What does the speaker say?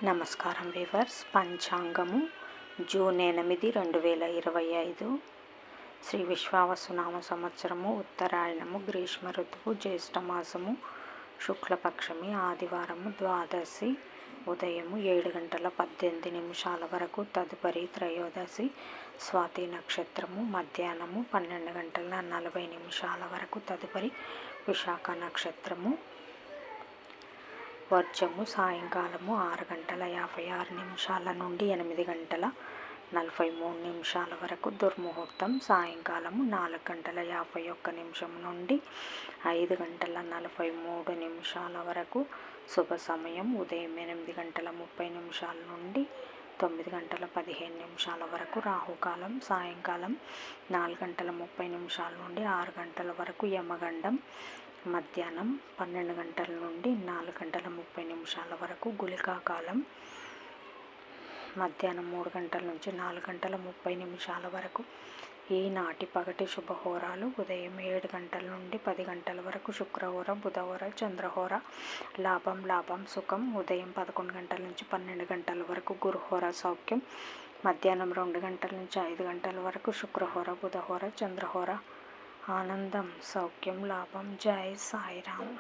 నమస్కారం weavers. పంచాంగము June 8, 2025. Shri విశ్వావసునామ సంవత్సరము, ఉత్తరాయణము, గ్రీష్మ ఋతువు, జ్యేష్ఠమాసము, శుక్లపక్షమి, ఆదివారము, ద్వాదశి ఉదయము 7:18 వరకు, తదుపరి త్రయోదశి స్వాతి నక్షత్రము మధ్యాహ్నము 12:40 వరకు, తదుపరి విశాఖ నక్షత్రము వర్జము సాయంకాలము 6:56 నుండి 8:43 వరకు, దుర్ముహూర్తం సాయంకాలము 4:51 నుండి 5:43 వరకు, శుభ సమయం ఉదయం 8:30 నుండి 9:15 వరకు, రాహుకాలం సాయంకాలం 4:30 నుండి 6 వరకు, యమగండం మధ్యాహ్నం 12 నుండి 4:30 వరకు, గుళికా కాలం మధ్యాహ్నం 3 నుంచి 4:30 వరకు. ఈనాటి పగటి శుభహోరాలు ఉదయం 7 నుండి 10 వరకు, శుక్రహోర, బుధహోర, చంద్రహోర, లాభం సుఖం ఉదయం 11 నుంచి 12 వరకు, గురుహోర సౌఖ్యం మధ్యాహ్నం 2 నుంచి 5 వరకు, శుక్రహోర, బుధహోర, చంద్రహోర ఆనందం సౌఖ్యం లాభం. జై సాయిరామ్.